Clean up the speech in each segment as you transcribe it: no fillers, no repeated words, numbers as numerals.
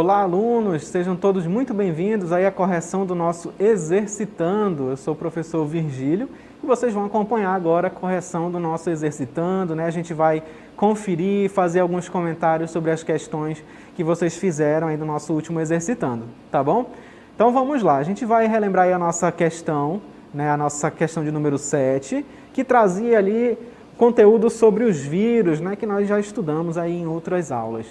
Olá, alunos! Sejam todos muito bem-vindos aí à correção do nosso Exercitando. Eu sou o professor Virgílio e vocês vão acompanhar agora a correção do nosso Exercitando, né? A gente vai conferir, fazer alguns comentários sobre as questões que vocês fizeram aí no nosso último Exercitando, tá bom? Então vamos lá, a gente vai relembrar aí a nossa questão, né? A nossa questão de número 7, que trazia ali conteúdo sobre os vírus, né? Que nós já estudamos aí em outras aulas.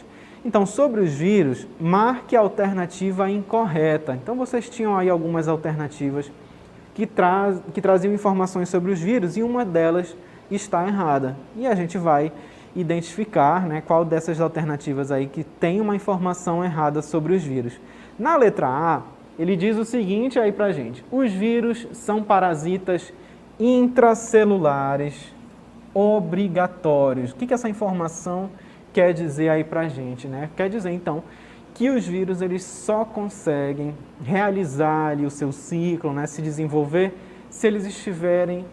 Então, sobre os vírus, marque a alternativa incorreta. Então, vocês tinham aí algumas alternativas que traziam informações sobre os vírus e uma delas está errada. E a gente vai identificar, né, qual dessas alternativas aí que tem uma informação errada sobre os vírus. Na letra A, ele diz o seguinte aí pra gente: os vírus são parasitas intracelulares obrigatórios. O que essa informação quer dizer aí pra gente, né? Quer dizer, então, que os vírus eles só conseguem realizar ali o seu ciclo, né, se desenvolver, se eles estiverem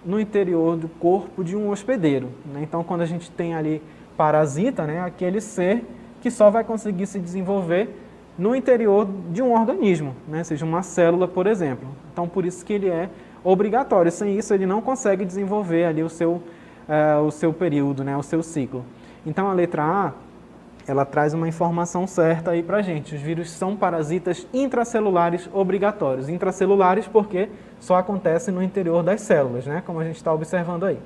no interior do corpo de um hospedeiro, né? Então, quando a gente tem ali parasita, né, aquele ser que só vai conseguir se desenvolver no interior de um organismo, né, seja uma célula, por exemplo. Então, por isso que ele é obrigatório. Sem isso, ele não consegue desenvolver ali o seu período, né, o seu ciclo. Então, a letra A, ela traz uma informação certa aí pra gente. Os vírus são parasitas intracelulares obrigatórios. Intracelulares porque só acontece no interior das células, né? Como a gente está observando aí.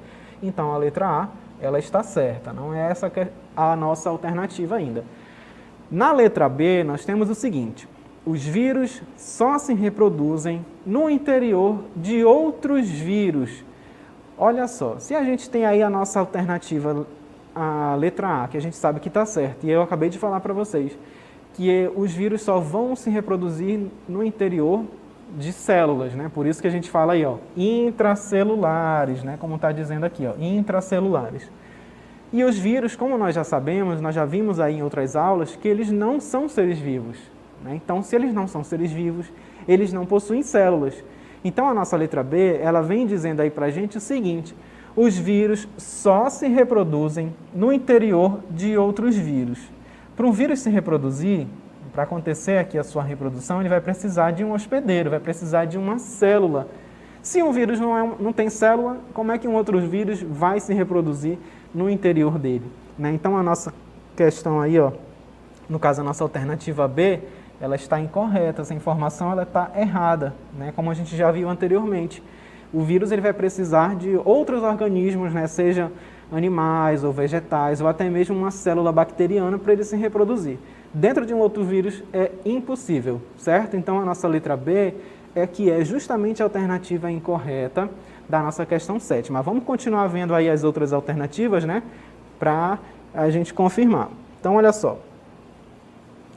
Então, a letra A, ela está certa. Não é essa que é a nossa alternativa ainda. Na letra B, nós temos o seguinte: os vírus só se reproduzem no interior de outros vírus. Olha só, se a gente tem aí a nossa alternativa, a letra A, que a gente sabe que está certo, e eu acabei de falar para vocês que os vírus só vão se reproduzir no interior de células, né? Por isso que a gente fala aí, ó, intracelulares, né? Como está dizendo aqui, ó, intracelulares. E os vírus, como nós já sabemos, nós já vimos aí em outras aulas, que eles não são seres vivos, né? Então, se eles não são seres vivos, eles não possuem células. Então, a nossa letra B, ela vem dizendo aí para a gente o seguinte: os vírus só se reproduzem no interior de outros vírus. Para um vírus se reproduzir, para acontecer aqui a sua reprodução, ele vai precisar de um hospedeiro, vai precisar de uma célula. Se um vírus não tem célula, como é que um outro vírus vai se reproduzir no interior dele, né? Então, a nossa questão aí, ó, no caso a nossa alternativa B, ela está incorreta, essa informação ela está errada, né? Como a gente já viu anteriormente. O vírus ele vai precisar de outros organismos, né, seja animais ou vegetais, ou até mesmo uma célula bacteriana para ele se reproduzir. Dentro de um outro vírus é impossível, certo? Então, a nossa letra B é justamente a alternativa incorreta da nossa questão 7. Mas vamos continuar vendo aí as outras alternativas, né, para a gente confirmar. Então, olha só.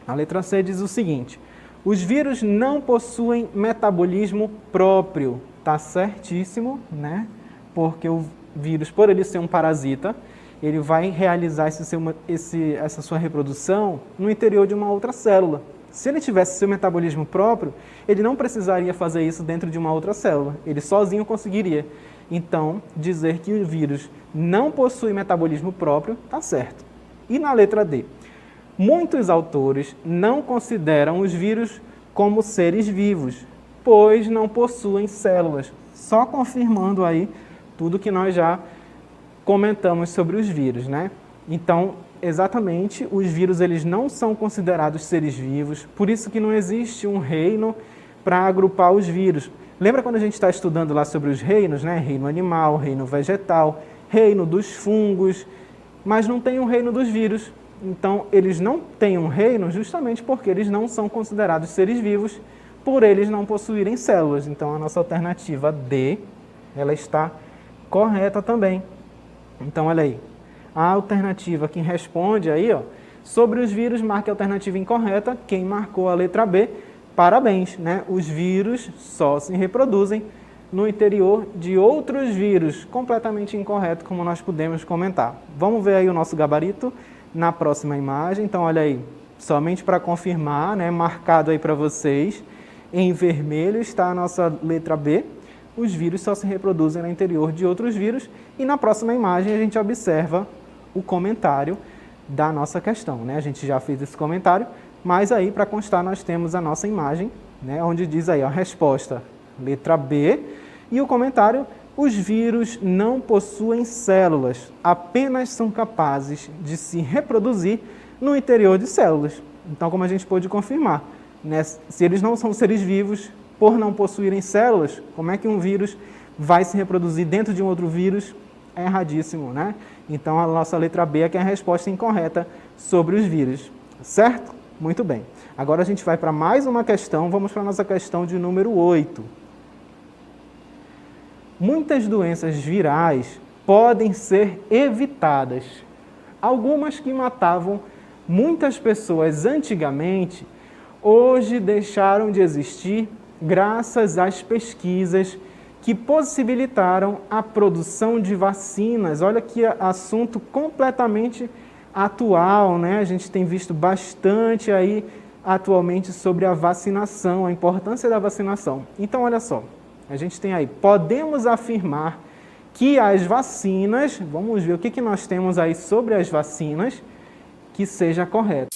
A letra C diz o seguinte: os vírus não possuem metabolismo próprio. Está certíssimo, né? Porque o vírus, por ele ser um parasita, ele vai realizar essa sua reprodução no interior de uma outra célula. Se ele tivesse seu metabolismo próprio, ele não precisaria fazer isso dentro de uma outra célula. Ele sozinho conseguiria. Então, dizer que o vírus não possui metabolismo próprio, está certo. E na letra D? Muitos autores não consideram os vírus como seres vivos, pois não possuem células. Só confirmando aí tudo que nós já comentamos sobre os vírus, né? Então, exatamente, os vírus eles não são considerados seres vivos, por isso que não existe um reino para agrupar os vírus. Lembra quando a gente está estudando lá sobre os reinos, né? Reino animal, reino vegetal, reino dos fungos, mas não tem um reino dos vírus. Então, eles não têm um reino justamente porque eles não são considerados seres vivos, por eles não possuírem células. Então, a nossa alternativa D, ela está correta também. Então, olha aí. A alternativa que responde aí, ó, sobre os vírus, marque a alternativa incorreta. Quem marcou a letra B, parabéns, né? Os vírus só se reproduzem no interior de outros vírus. Completamente incorreto, como nós podemos comentar. Vamos ver aí o nosso gabarito na próxima imagem. Então, olha aí. Somente para confirmar, né? Marcado aí para vocês. Em vermelho está a nossa letra B. Os vírus só se reproduzem no interior de outros vírus. E na próxima imagem a gente observa o comentário da nossa questão, né? A gente já fez esse comentário, Mas aí, para constar, nós temos a nossa imagem, né, onde diz aí a resposta, letra B, e o comentário: os vírus não possuem células, apenas são capazes de se reproduzir no interior de células. Então, como a gente pôde confirmar, né, se eles não são seres vivos, por não possuírem células, como é que um vírus vai se reproduzir dentro de um outro vírus? É erradíssimo, né? Então, a nossa letra B é que é a resposta incorreta sobre os vírus, certo? Muito bem. Agora a gente vai para mais uma questão, vamos para a nossa questão de número 8. Muitas doenças virais podem ser evitadas. Algumas que matavam muitas pessoas antigamente, hoje deixaram de existir graças às pesquisas que possibilitaram a produção de vacinas. Olha que assunto completamente atual, né? A gente tem visto bastante aí atualmente sobre a vacinação, a importância da vacinação. Então, olha só, a gente tem aí, podemos afirmar que as vacinas, vamos ver o que nós temos aí sobre as vacinas, que seja correto.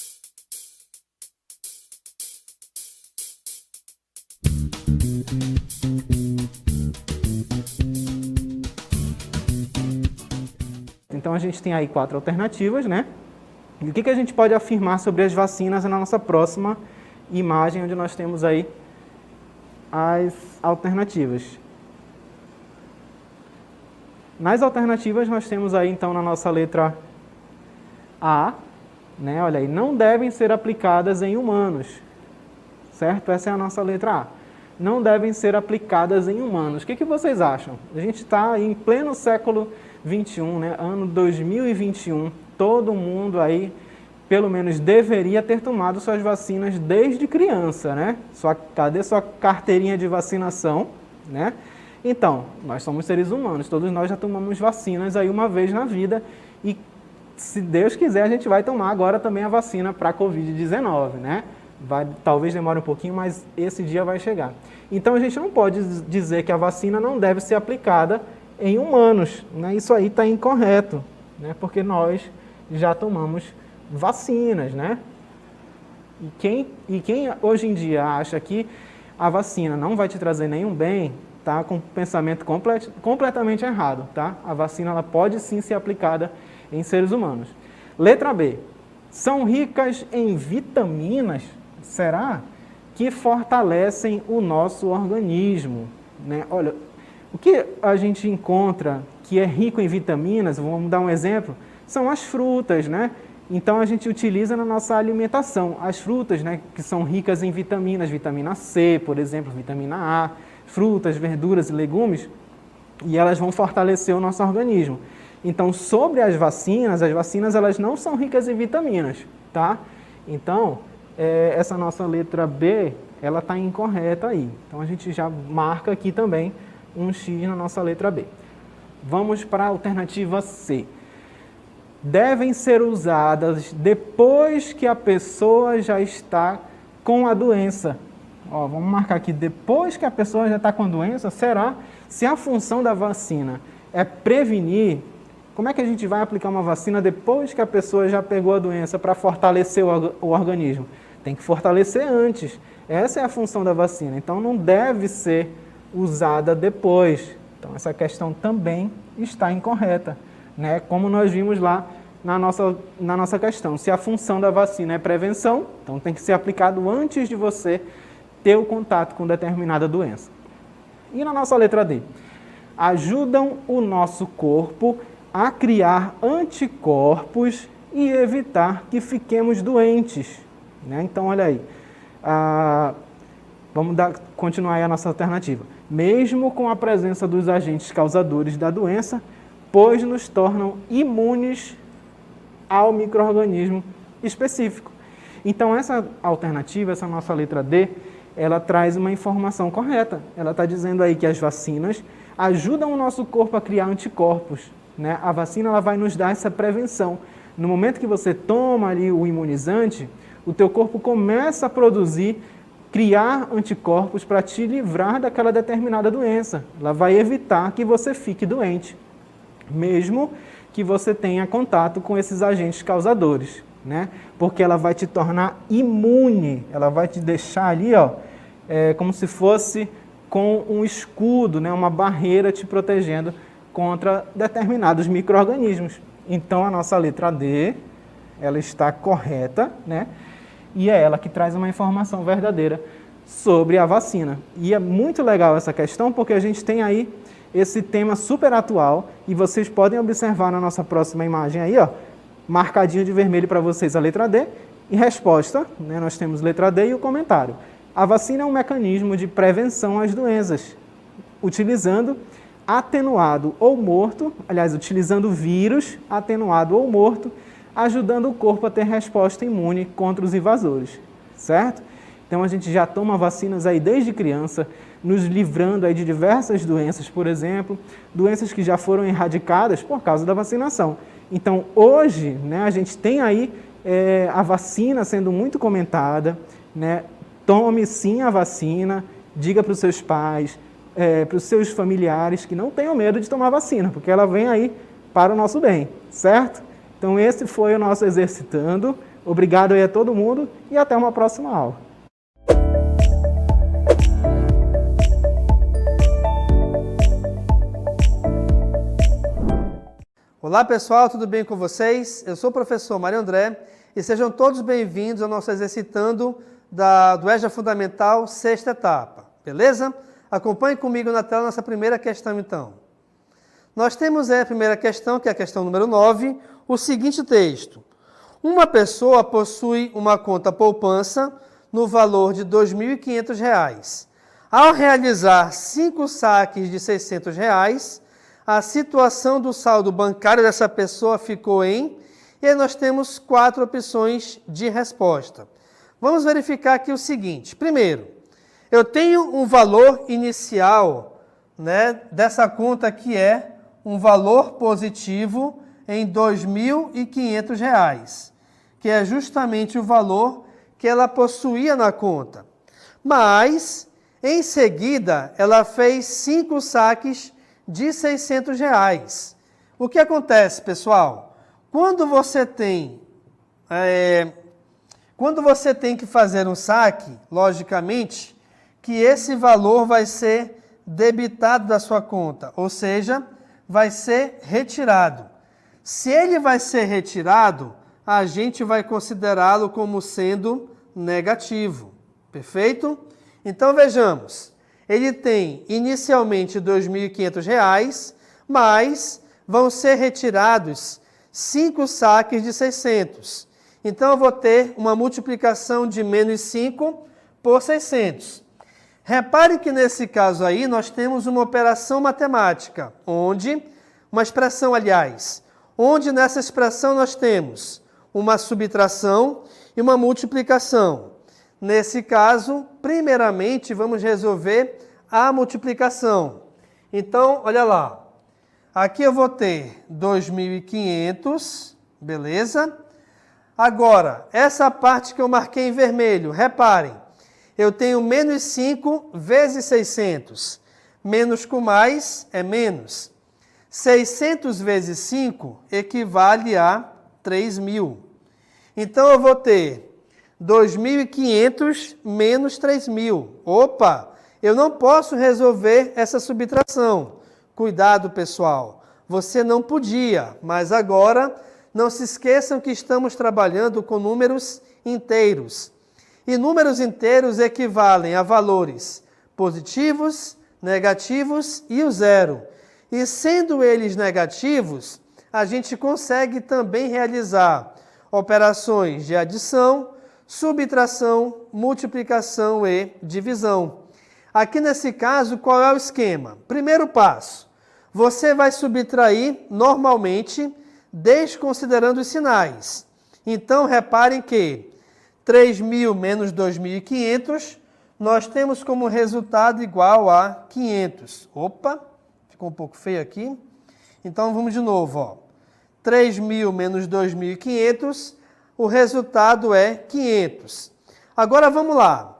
Então, a gente tem aí 4 alternativas, né? E o que a gente pode afirmar sobre as vacinas na nossa próxima imagem, onde nós temos aí as alternativas. Nas alternativas, nós temos aí, então, na nossa letra A, né? Olha aí, não devem ser aplicadas em humanos, certo? Essa é a nossa letra A. Não devem ser aplicadas em humanos. O que vocês acham? A gente está em pleno século 21, né? Ano 2021, todo mundo aí, pelo menos deveria ter tomado suas vacinas desde criança, né? Cadê sua carteirinha de vacinação, né? Então, nós somos seres humanos, todos nós já tomamos vacinas aí uma vez na vida e, se Deus quiser, a gente vai tomar agora também a vacina para a Covid-19, né? Talvez demore um pouquinho, mas esse dia vai chegar. Então, a gente não pode dizer que a vacina não deve ser aplicada em humanos, né? Isso aí está incorreto, né? Porque nós já tomamos vacinas, né? E quem hoje em dia acha que a vacina não vai te trazer nenhum bem, está com um pensamento completamente errado, tá? A vacina ela pode sim ser aplicada em seres humanos. Letra B. São ricas em vitaminas, será? Que fortalecem o nosso organismo, né? Olha, o que a gente encontra que é rico em vitaminas, vamos dar um exemplo, são as frutas, né? Então, a gente utiliza na nossa alimentação as frutas, né, que são ricas em vitaminas, vitamina C, por exemplo, vitamina A, frutas, verduras e legumes, e elas vão fortalecer o nosso organismo. Então, sobre as vacinas elas não são ricas em vitaminas, tá? Então, essa nossa letra B, ela está incorreta aí. Então, a gente já marca aqui também um X na nossa letra B. Vamos para a alternativa C. Devem ser usadas depois que a pessoa já está com a doença. Ó, vamos marcar aqui, depois que a pessoa já está com a doença, será? Se a função da vacina é prevenir, como é que a gente vai aplicar uma vacina depois que a pessoa já pegou a doença para fortalecer o organismo? Tem que fortalecer antes. Essa é a função da vacina. Então, não deve ser usada depois. Então, essa questão também está incorreta, né? Como nós vimos lá na nossa questão. Se a função da vacina é prevenção, então tem que ser aplicado antes de você ter o contato com determinada doença. E na nossa letra D? Ajudam o nosso corpo a criar anticorpos e evitar que fiquemos doentes, né? Então, olha aí. Vamos continuar aí a nossa alternativa. Mesmo com a presença dos agentes causadores da doença, pois nos tornam imunes ao micro-organismo específico. Então, essa alternativa, essa nossa letra D, ela traz uma informação correta. Ela está dizendo aí que as vacinas ajudam o nosso corpo a criar anticorpos, né? A vacina ela vai nos dar essa prevenção. No momento que você toma ali o imunizante, o teu corpo começa a criar anticorpos para te livrar daquela determinada doença. Ela vai evitar que você fique doente, mesmo que você tenha contato com esses agentes causadores. né? Porque ela vai te tornar imune, ela vai te deixar ali, ó, como se fosse com um escudo, né? Uma barreira te protegendo contra determinados micro-organismos. Então, a nossa letra D, ela está correta, né? E é ela que traz uma informação verdadeira sobre a vacina. E é muito legal essa questão, porque a gente tem aí esse tema super atual, e vocês podem observar na nossa próxima imagem aí, ó, marcadinho de vermelho para vocês a letra D, e resposta, né? Nós temos letra D e o comentário. A vacina é um mecanismo de prevenção às doenças, utilizando atenuado ou morto, aliás, utilizando vírus atenuado ou morto, ajudando o corpo a ter resposta imune contra os invasores, certo? Então, a gente já toma vacinas aí desde criança, nos livrando aí de diversas doenças, por exemplo, doenças que já foram erradicadas por causa da vacinação. Então, hoje, né, a gente tem aí a vacina sendo muito comentada, né? Tome sim a vacina, diga para os seus pais, para os seus familiares que não tenham medo de tomar vacina, porque ela vem aí para o nosso bem, certo? Então, esse foi o nosso Exercitando. Obrigado aí a todo mundo e até uma próxima aula. Olá pessoal, tudo bem com vocês? Eu sou o professor Mário André e sejam todos bem-vindos ao nosso Exercitando do EJA Fundamental, sexta etapa, beleza? Acompanhe comigo na tela nossa primeira questão então. Nós temos a primeira questão, que é a questão número 9, o seguinte texto. Uma pessoa possui uma conta poupança no valor de R$ 2.500. Ao realizar 5 saques de R$ 600, a situação do saldo bancário dessa pessoa ficou em... E aí nós temos 4 opções de resposta. Vamos verificar aqui o seguinte. Primeiro, eu tenho um valor inicial, né, dessa conta que é um valor positivo em R$ 2.500, que é justamente o valor que ela possuía na conta. Mas, em seguida, ela fez 5 saques de R$ 600. O que acontece, pessoal? Quando você tem que fazer um saque, logicamente, que esse valor vai ser debitado da sua conta, ou seja, vai ser retirado. Se ele vai ser retirado, a gente vai considerá-lo como sendo negativo, perfeito? Então, vejamos, ele tem inicialmente R$ 2.500, mas vão ser retirados 5 saques de 600. Então, eu vou ter uma multiplicação de menos 5 por 600. Repare que nesse caso aí nós temos uma operação matemática, uma expressão, aliás, onde nessa expressão nós temos uma subtração e uma multiplicação. Nesse caso, primeiramente, vamos resolver a multiplicação. Então, olha lá. Aqui eu vou ter 2.500, beleza? Agora, essa parte que eu marquei em vermelho, reparem, eu tenho menos 5 vezes 600. Menos com mais é menos. 600 vezes 5 equivale a 3.000. Então, eu vou ter 2.500 menos 3.000. Opa! Eu não posso resolver essa subtração. Cuidado, pessoal. Você não podia, mas agora não se esqueçam que estamos trabalhando com números inteiros. E números inteiros equivalem a valores positivos, negativos e o zero. E sendo eles negativos, a gente consegue também realizar operações de adição, subtração, multiplicação e divisão. Aqui nesse caso, qual é o esquema? Primeiro passo, você vai subtrair normalmente, desconsiderando os sinais. Então, reparem que 3.000 menos 2.500, nós temos como resultado igual a 500. Opa, ficou um pouco feio aqui. Então, vamos de novo, ó. 3.000 menos 2.500, o resultado é 500. Agora, vamos lá.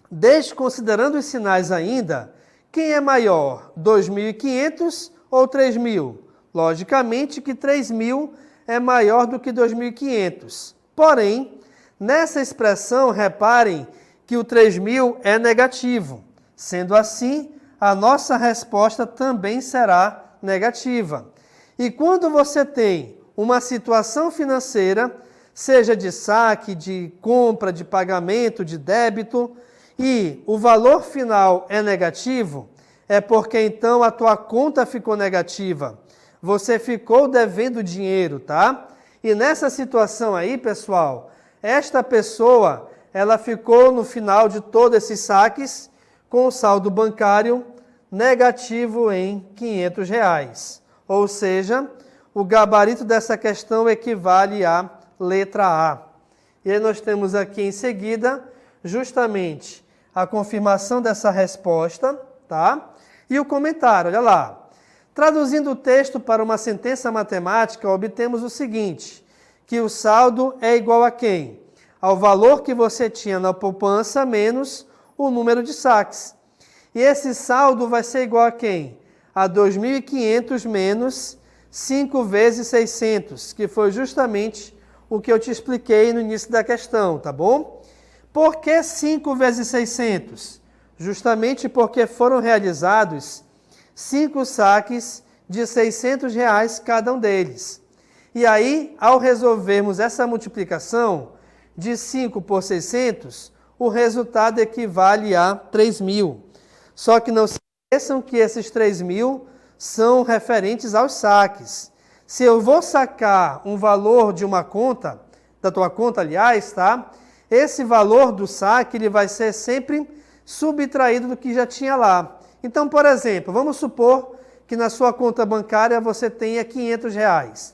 Desconsiderando os sinais ainda, quem é maior, 2.500 ou 3.000? Logicamente que 3.000 é maior do que 2.500. Porém, nessa expressão, reparem que o 3.000 é negativo. Sendo assim, a nossa resposta também será negativa. E quando você tem uma situação financeira, seja de saque, de compra, de pagamento, de débito, e o valor final é negativo, é porque então a tua conta ficou negativa. Você ficou devendo dinheiro, tá? E nessa situação aí, pessoal, esta pessoa, ela ficou no final de todos esses saques com o saldo bancário negativo em R$500. Ou seja, o gabarito dessa questão equivale à letra A. E aí nós temos aqui em seguida, justamente, a confirmação dessa resposta, tá? E o comentário, olha lá. Traduzindo o texto para uma sentença matemática, obtemos o seguinte, que o saldo é igual a quem? Ao valor que você tinha na poupança menos o número de saques. E esse saldo vai ser igual a quem? A 2.500 menos 5 vezes 600, que foi justamente o que eu te expliquei no início da questão, tá bom? Por que 5 vezes 600? Justamente porque foram realizados 5 saques de R$600 cada um deles. E aí, ao resolvermos essa multiplicação de 5 por 600, o resultado equivale a 3.000. Só que não se esqueçam que esses 3.000 são referentes aos saques. Se eu vou sacar um valor de uma conta, da tua conta, aliás, tá? Esse valor do saque ele vai ser sempre subtraído do que já tinha lá. Então, por exemplo, vamos supor que na sua conta bancária você tenha R$500.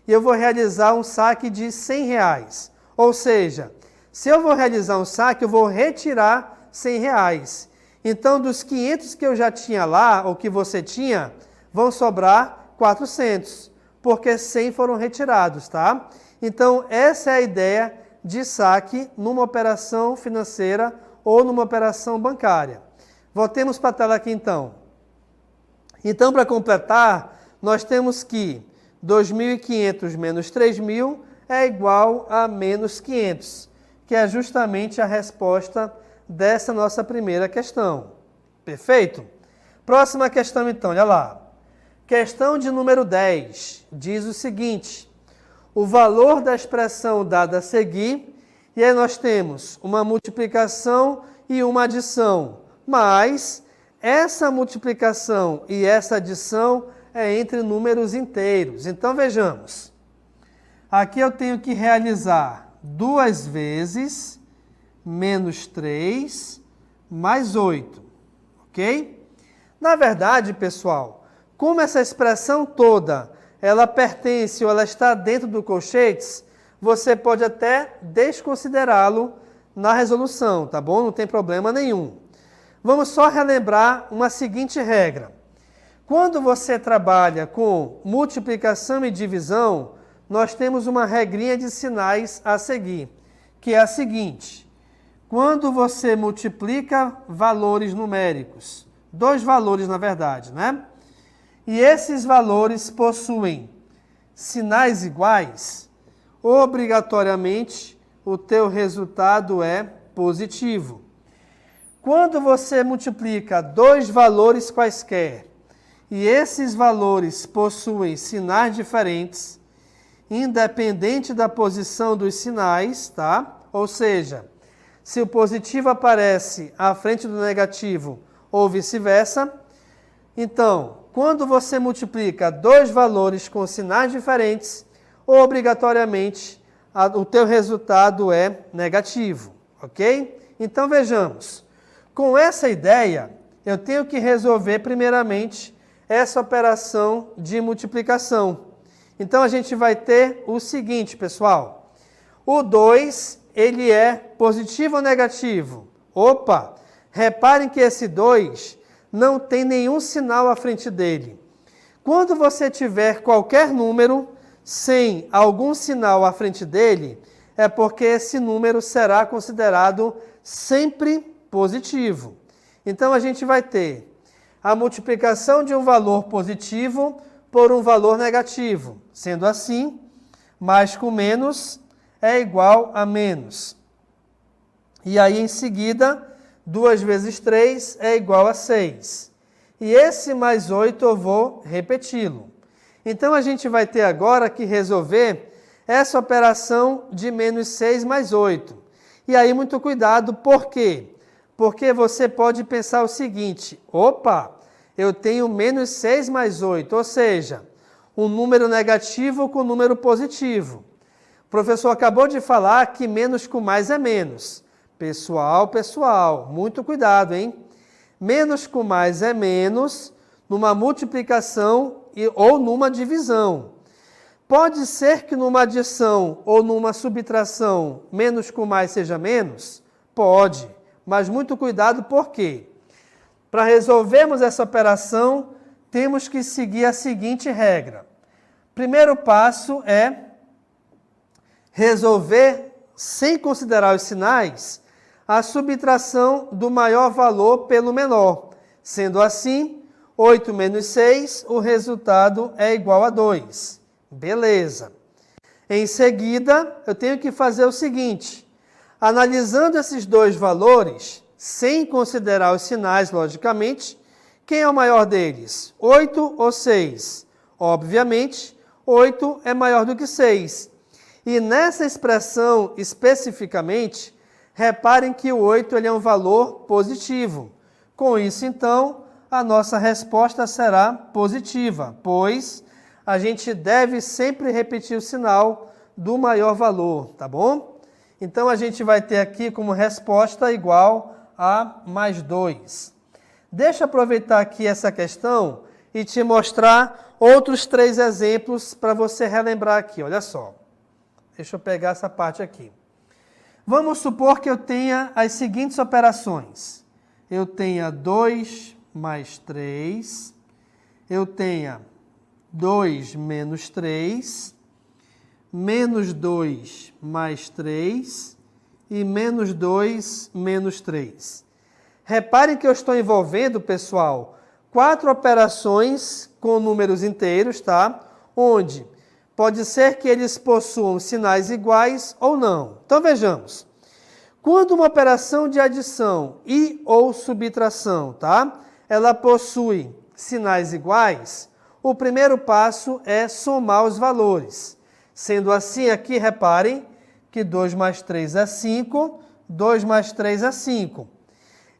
E eu vou realizar um saque de R$100. Ou seja, se eu vou realizar um saque, eu vou retirar R$100. Então, dos 500 que eu já tinha lá, ou que você tinha, vão sobrar 400, porque 100 foram retirados, tá? Então, essa é a ideia de saque numa operação financeira ou numa operação bancária. Voltemos para a tela aqui, então. Então, para completar, nós temos que 2.500 menos 3.000 é igual a menos 500, que é justamente a resposta dessa nossa primeira questão. Perfeito? Próxima questão, então, olha lá. Questão de número 10 diz o seguinte: o valor da expressão dada a seguir, e aí nós temos uma multiplicação e uma adição, mas essa multiplicação e essa adição é entre números inteiros. Então, vejamos. Aqui eu tenho que realizar 2 vezes menos 3 mais 8, ok? Na verdade, pessoal, como essa expressão toda, ela pertence ou ela está dentro do colchetes, você pode até desconsiderá-lo na resolução, tá bom? Não tem problema nenhum. Vamos só relembrar uma seguinte regra. Quando você trabalha com multiplicação e divisão, nós temos uma regrinha de sinais a seguir, que é a seguinte: quando você multiplica valores numéricos, 2 valores na verdade, né? E esses valores possuem sinais iguais, obrigatoriamente o teu resultado é positivo. Quando você multiplica 2 valores quaisquer e esses valores possuem sinais diferentes, independente da posição dos sinais, tá? Ou seja, se o positivo aparece à frente do negativo ou vice-versa, então, quando você multiplica 2 valores com sinais diferentes, obrigatoriamente o teu resultado é negativo, ok? Então, vejamos. Com essa ideia, eu tenho que resolver primeiramente essa operação de multiplicação. Então, a gente vai ter o seguinte, pessoal. O 2, ele é positivo ou negativo? Opa! Reparem que esse 2 não tem nenhum sinal à frente dele. Quando você tiver qualquer número sem algum sinal à frente dele, é porque esse número será considerado sempre positivo. Então, a gente vai ter a multiplicação de um valor positivo por um valor negativo. Sendo assim, Mais com menos é igual a menos. E aí, em seguida, 2 vezes 3 é igual a 6. E esse mais 8 eu vou repeti-lo. Então, a gente vai ter agora que resolver essa operação de menos 6 mais 8. E aí, muito cuidado, por quê? Porque você pode pensar o seguinte, opa, eu tenho menos 6 mais 8, ou seja, um número negativo com número positivo. O professor acabou de falar que menos com mais é menos. Pessoal, muito cuidado, hein? Menos com mais é menos numa multiplicação ou numa divisão. Pode ser que numa adição ou numa subtração menos com mais seja menos? Pode, mas muito cuidado, por quê? Para resolvermos essa operação, temos que seguir a seguinte regra. Primeiro passo é resolver, sem considerar os sinais, a subtração do maior valor pelo menor. Sendo assim, 8 menos 6, o resultado é igual a 2. Beleza. Em seguida, eu tenho que fazer o seguinte. Analisando esses dois valores, sem considerar os sinais, logicamente, quem é o maior deles? 8 ou 6? Obviamente, 8 é maior do que 6. E nessa expressão, especificamente, reparem que o 8 ele é um valor positivo. Com isso, então, a nossa resposta será positiva, pois a gente deve sempre repetir o sinal do maior valor, tá bom? Então, a gente vai ter aqui como resposta igual a mais 2. Deixa eu aproveitar aqui essa questão e te mostrar outros 3 exemplos para você relembrar aqui, olha só. Deixa eu pegar essa parte aqui. Vamos supor que eu tenha as seguintes operações. Eu tenha 2 mais 3, eu tenha 2 menos 3, menos 2 mais 3 e menos 2 menos 3. Reparem que eu estou envolvendo, pessoal, 4 operações com números inteiros, tá? Onde pode ser que eles possuam sinais iguais ou não. Então, vejamos. Quando uma operação de adição e ou subtração, tá? Ela possui sinais iguais, o primeiro passo é somar os valores. Sendo assim, aqui, reparem que 2 mais 3 é 5, 2 mais 3 é 5.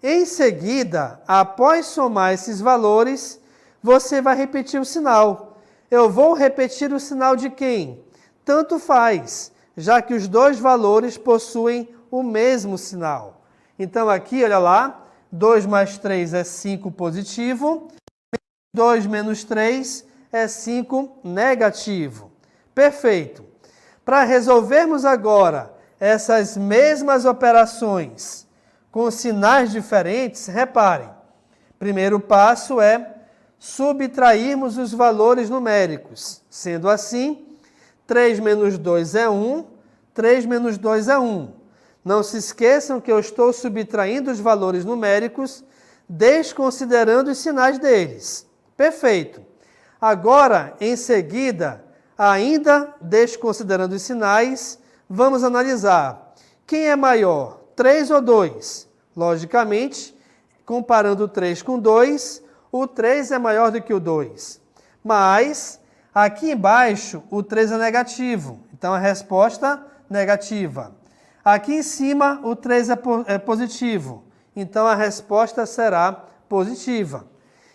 Em seguida, após somar esses valores, você vai repetir o sinal. Eu vou repetir o sinal de quem? Tanto faz, já que os dois valores possuem o mesmo sinal. Então, aqui, olha lá, 2 mais 3 é 5 positivo, 2 menos 3 é 5 negativo. Perfeito. Para resolvermos agora essas mesmas operações com sinais diferentes, reparem. Primeiro passo é subtrairmos os valores numéricos. Sendo assim, 3 menos 2 é 1, 3 menos 2 é 1. Não se esqueçam que eu estou subtraindo os valores numéricos, desconsiderando os sinais deles. Perfeito. Agora, em seguida, ainda desconsiderando os sinais, vamos analisar. Quem é maior, 3 ou 2? Logicamente, comparando o 3 com 2, o 3 é maior do que o 2. Mas, aqui embaixo, o 3 é negativo. Então, a resposta negativa. Aqui em cima, o 3 é positivo. Então, a resposta será positiva.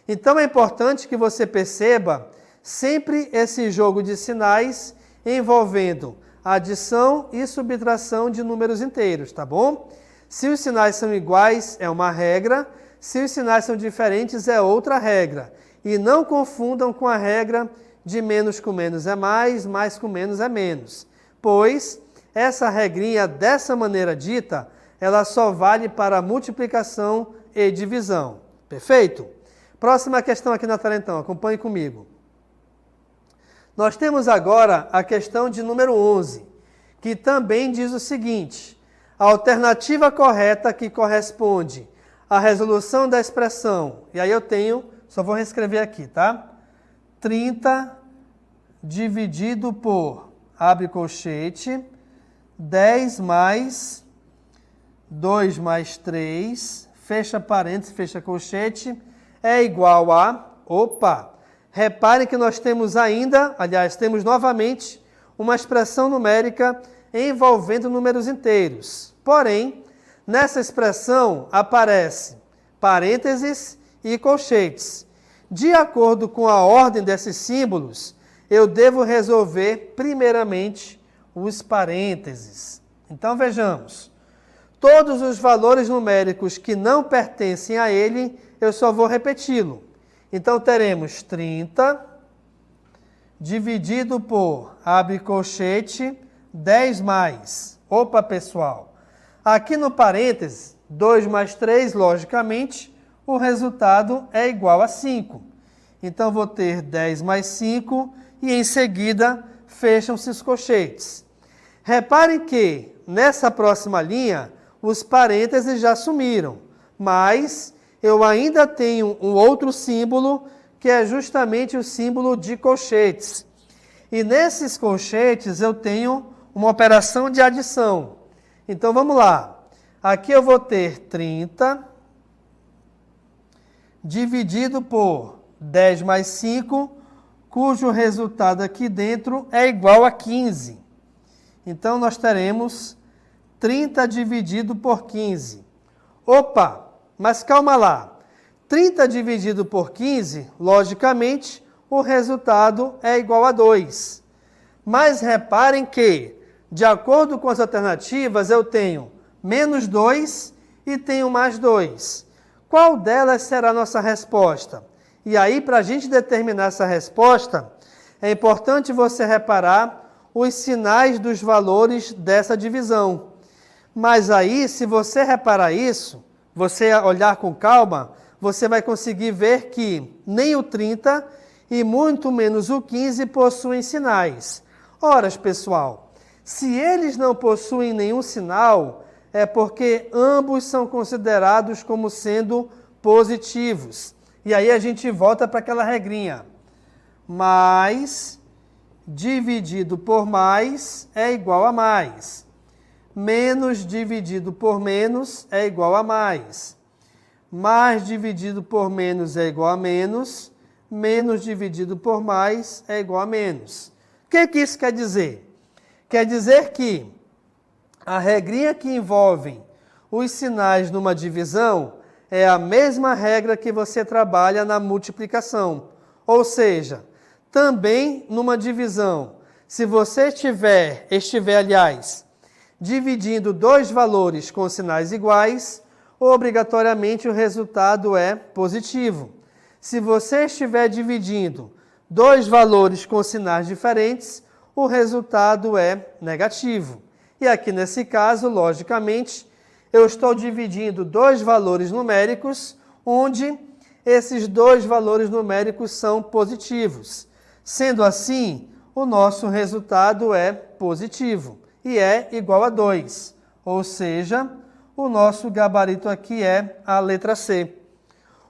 Então, é importante que você perceba sempre esse jogo de sinais envolvendo adição e subtração de números inteiros, tá bom? Se os sinais são iguais, é uma regra. Se os sinais são diferentes, é outra regra. E não confundam com a regra de menos com menos é mais com menos é menos. Pois essa regrinha, dessa maneira dita, ela só vale para multiplicação e divisão. Perfeito? Próxima questão aqui na tela, então. Acompanhe comigo. Nós temos agora a questão de número 11, que também diz o seguinte. A alternativa correta que corresponde à resolução da expressão, e aí eu tenho, só vou reescrever aqui, tá? 30 dividido por abre colchete, 10 mais 2 mais 3, fecha parênteses, fecha colchete, é igual a... Opa! Reparem que nós temos ainda, aliás, temos novamente uma expressão numérica envolvendo números inteiros. Porém, nessa expressão aparece parênteses e colchetes. De acordo com a ordem desses símbolos, eu devo resolver primeiramente os parênteses. Então vejamos. Todos os valores numéricos que não pertencem a ele, eu só vou repeti-lo. Então teremos 30 dividido por, abre colchete, 10 mais. Opa, pessoal. Aqui no parênteses, 2 mais 3, logicamente, o resultado é igual a 5. Então vou ter 10 mais 5 e em seguida fecham-se os colchetes. Reparem que nessa próxima linha, os parênteses já sumiram, mas eu ainda tenho um outro símbolo, que é justamente o símbolo de colchetes. E nesses colchetes eu tenho uma operação de adição. Então vamos lá. Aqui eu vou ter 30 dividido por 10 mais 5, cujo resultado aqui dentro é igual a 15. Então nós teremos 30 dividido por 15. Opa, mas calma lá. 30 dividido por 15, logicamente, o resultado é igual a 2. Mas reparem que, de acordo com as alternativas, eu tenho menos 2 e tenho mais 2. Qual delas será a nossa resposta? E aí, para a gente determinar essa resposta, é importante você reparar os sinais dos valores dessa divisão. Mas aí, se você reparar isso, você olhar com calma, você vai conseguir ver que nem o 30 e muito menos o 15 possuem sinais. Ora, pessoal, se eles não possuem nenhum sinal, é porque ambos são considerados como sendo positivos. E aí a gente volta para aquela regrinha. Mais dividido por mais é igual a mais. Menos dividido por menos é igual a mais. Mais dividido por menos é igual a menos. Menos dividido por mais é igual a menos. O que isso quer dizer? Quer dizer que a regrinha que envolve os sinais numa divisão é a mesma regra que você trabalha na multiplicação. Ou seja, também numa divisão, se você estiver, dividindo dois valores com sinais iguais, obrigatoriamente o resultado é positivo. Se você estiver dividindo dois valores com sinais diferentes, o resultado é negativo. E aqui nesse caso, logicamente, eu estou dividindo dois valores numéricos, onde esses dois valores numéricos são positivos. Sendo assim, o nosso resultado é positivo e é igual a 2. Ou seja, o nosso gabarito aqui é a letra C.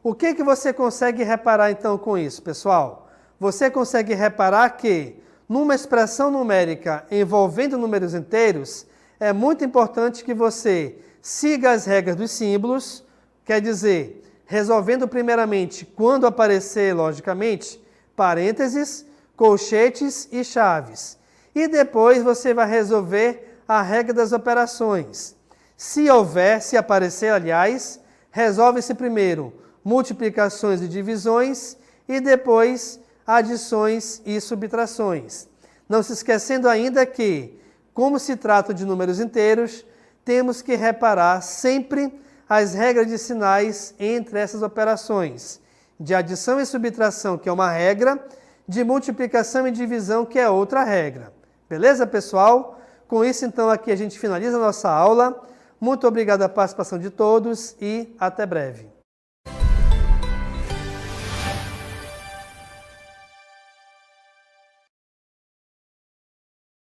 O que você consegue reparar então com isso, pessoal? Você consegue reparar que, numa expressão numérica envolvendo números inteiros, é muito importante que você siga as regras dos símbolos, quer dizer, resolvendo primeiramente, quando aparecer, logicamente, parênteses, colchetes e chaves. E depois você vai resolver a regra das operações. Se aparecer, resolve-se primeiro multiplicações e divisões e depois adições e subtrações. Não se esquecendo ainda que, como se trata de números inteiros, temos que reparar sempre as regras de sinais entre essas operações. De adição e subtração, que é uma regra, de multiplicação e divisão, que é outra regra. Beleza, pessoal? Com isso, então, aqui a gente finaliza a nossa aula. Muito obrigado a participação de todos e até breve.